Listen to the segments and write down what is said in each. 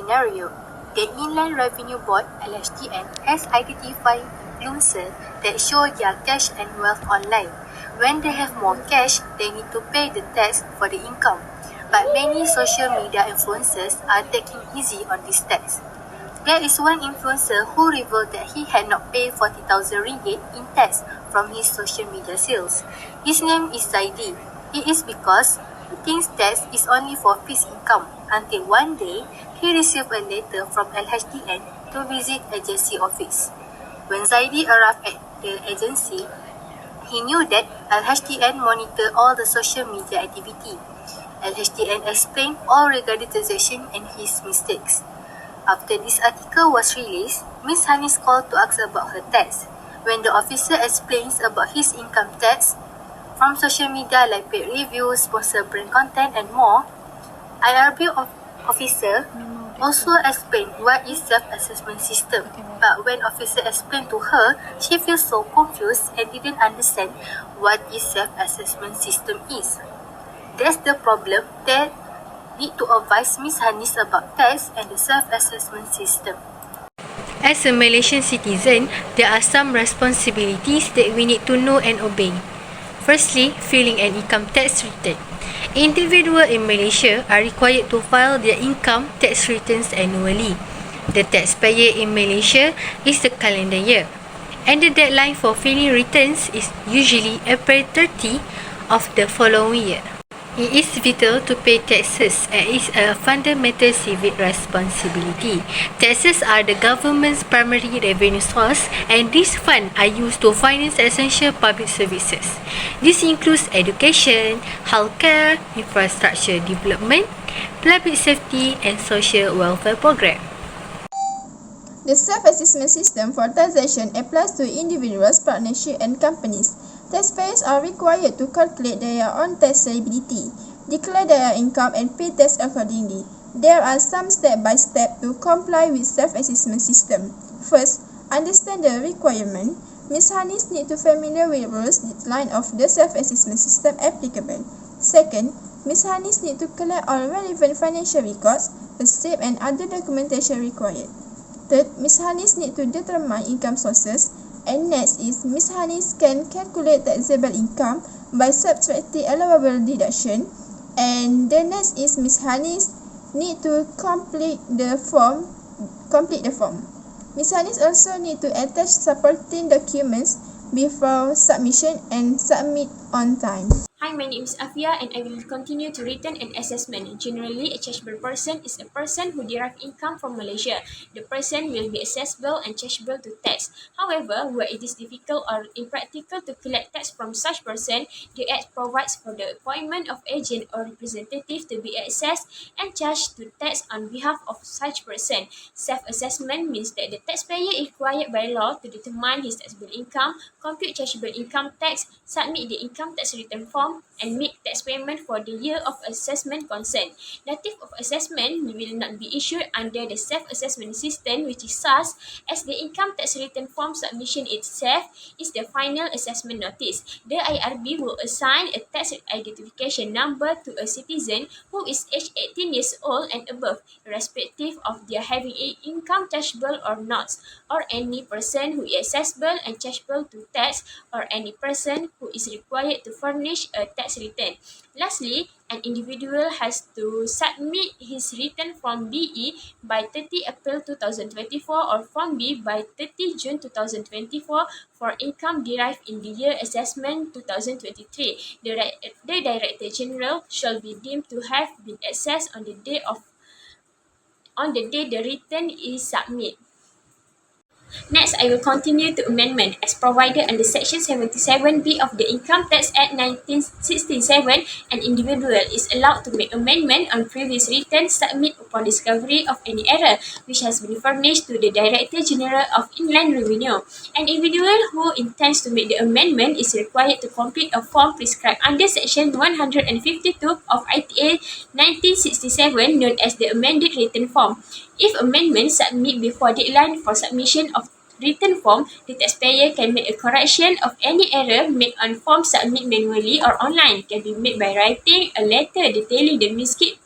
scenario. The Inland Revenue Board (LHDN) has identified influencers that show their cash and wealth online. When they have more cash, they need to pay the tax for the income. But many social media influencers are taking easy on this tax. There is one influencer who revealed that he had not paid 40,000 ringgit in tax from his social media sales. His name is Zaidi. It is because he thinks tax is only for his income until one day he received a letter from LHDN to visit agency office. When Zaidi arrived at the agency, he knew that LHDN monitor all the social media activity. LHDN explained all regarding transaction and his mistakes. After this article was released, Ms. Hanis called to ask about her tax. When the officer explains about his income tax from social media like paid reviews, sponsored brand content and more, IRB officer also explained what is self-assessment system. But when officer explained to her, she feels so confused and didn't understand what is self-assessment system is. That's the problem that need to advise Ms. Hanis about tax and the self-assessment system. As a Malaysian citizen, there are some responsibilities that we need to know and obey. Firstly, filing an income tax return. Individuals in Malaysia are required to file their income tax returns annually. The taxpayer in Malaysia is the calendar year, and the deadline for filing returns is usually April 30 of the following year. It is vital to pay taxes and is a fundamental civic responsibility. Taxes are the government's primary revenue source, and these funds are used to finance essential public services. This includes education, healthcare, infrastructure development, public safety and social welfare program. The self-assessment system for taxation applies to individuals, partnerships and companies. Taxpayers are required to calculate their own tax liability, declare their income and pay tax accordingly. There are some step-by-step to comply with self-assessment system. First, understand the requirement. Ms. Hanis need to familiar with rules deadline of the self-assessment system applicable. Second, Ms. Hanis need to collect all relevant financial records, receipt and other documentation required. Third, Ms. Hanis need to determine income sources. And next is Ms. Hanis can calculate taxable income by subtracting allowable deduction. And the next is Ms. Hanis need to complete the form. Ms. Hanis also need to attach supporting documents before submission and submit on time. Hi, my name is Afia and I will continue to return an assessment. Generally, a chargeable person is a person who derives income from Malaysia. The person will be assessable and chargeable to tax. However, where it is difficult or impractical to collect tax from such person, the Act provides for the appointment of agent or representative to be assessed and charged to tax on behalf of such person. Self-assessment means that the taxpayer is required by law to determine his taxable income, compute chargeable income tax, submit the income tax return form, and make tax payment for the year of assessment concerned. Notice of assessment will not be issued under the self-assessment system, which is SARS, as the income tax return form submission itself is the final assessment notice. The IRB will assign a tax identification number to a citizen who is aged 18 years old and above, irrespective of their having a income taxable or not, or any person who is assessable and chargeable to tax, or any person who is required to furnish a tax return. Lastly, an individual has to submit his return Form BE by 30 April 2024 or Form B by 30 June 2024 for income derived in the year assessment 2023. The Director General shall be deemed to have been assessed on the day the return is submitted. Next, I will continue to amendment as provided under Section 77B of the Income Tax Act 1967. An individual is allowed to make amendment on previous return submit upon discovery of any error which has been furnished to the Director General of Inland Revenue. An individual who intends to make the amendment is required to complete a form prescribed under Section 152 of ITA 1967 known as the amended return form. If amendment submit before deadline for submission of written form, the taxpayer can make a correction of any error made on form submit manually or online. Can be made by writing a letter detailing the mistake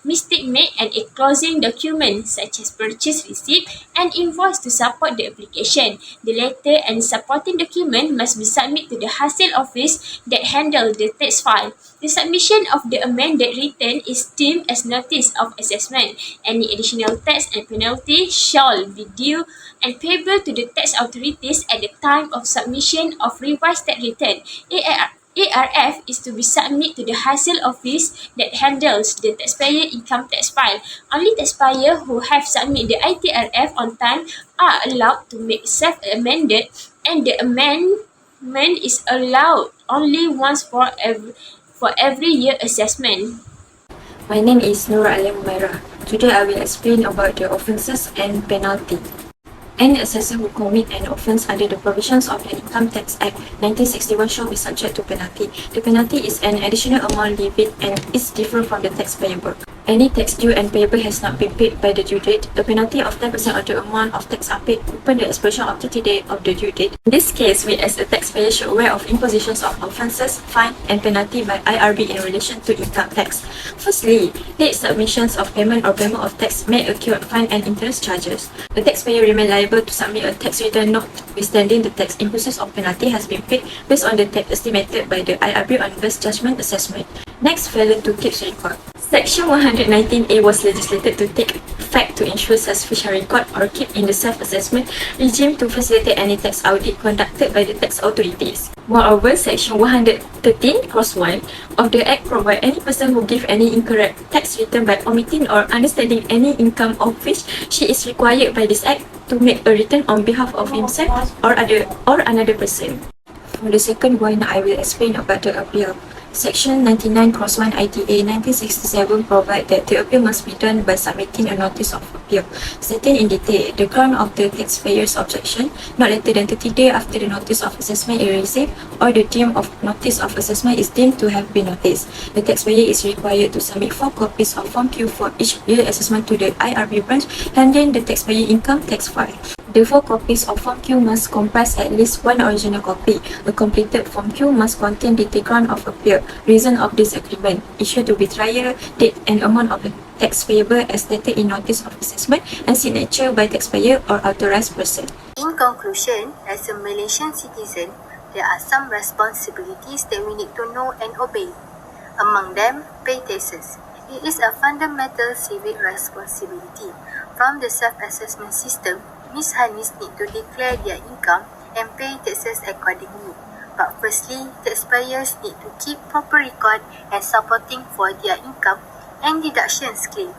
mistake made, and a closing document such as purchase receipt and invoice to support the application. The letter and supporting document must be submitted to the Hasil office that handle the tax file. The submission of the amended return is deemed as notice of assessment. Any additional tax and penalty shall be due and payable to the tax authorities at the time of submission of revised tax return. ARF is to be submitted to the Hasil office that handles the taxpayer income tax file. Only taxpayers who have submitted the ITRF on time are allowed to make self-amended, and the amendment is allowed only once for every year assessment. My name is Nura Alia Humaira. Today I will explain about the offences and penalty. Any assessor who commit an offence under the provisions of the Income Tax Act 1961 shall be subject to penalty. The penalty is an additional amount levied and is different from the tax payable. Any tax due and payable has not been paid by the due date, the penalty of 10% of the amount of tax are paid upon the expiration of 30 days of the due date. In this case, we as a taxpayer should aware of impositions of offences, fine and penalty by IRB in relation to income tax. Firstly, late submissions of payment or payment of tax may occur fine and interest charges. The taxpayer remain liable to submit a tax return notwithstanding the tax imposition of penalty has been paid based on the tax estimated by the IRB on best judgment assessment. Next, failure to keep record. Section 119A was legislated to take effect to ensure sufficient record or keep in the self-assessment regime to facilitate any tax audit conducted by the tax authorities. Moreover, Section 113 Clause 1 of the Act provides any person who gives any incorrect tax return by omitting or understanding any income of which she is required by this Act to make a return on behalf of himself or another person. For the second one, I will explain about the appeal. Section 99 Clause 1 ITA 1967 provides that the appeal must be done by submitting a notice of appeal, stating in detail the ground of the taxpayer's objection, not later than 30 days after the notice of assessment is received or the term of notice of assessment is deemed to have been noticed. The taxpayer is required to submit 4 copies of Form Q for each year assessment to the IRB branch handling the taxpayer income tax file. The 4 copies of Form Q must comprise at least one original copy. A completed Form Q must contain detailed ground of appeal, reason of disagreement, issue to be trial, date and amount of the tax payable as stated in notice of assessment, and signature by taxpayer or authorized person. In conclusion, as a Malaysian citizen, there are some responsibilities that we need to know and obey. Among them, pay taxes. It is a fundamental civic responsibility. From the self-assessment system, Ms. Hanis need to declare their income and pay taxes accordingly. But firstly, taxpayers need to keep proper record and supporting for their income and deductions claim.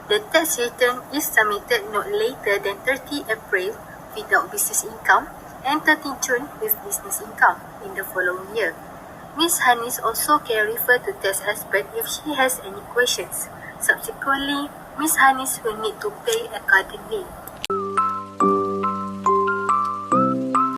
The tax return is submitted not later than 30 April without business income and 13 June with business income in the following year. Ms. Hanis also can refer to tax expert if she has any questions. Subsequently, Ms. Hanis will need to pay accordingly.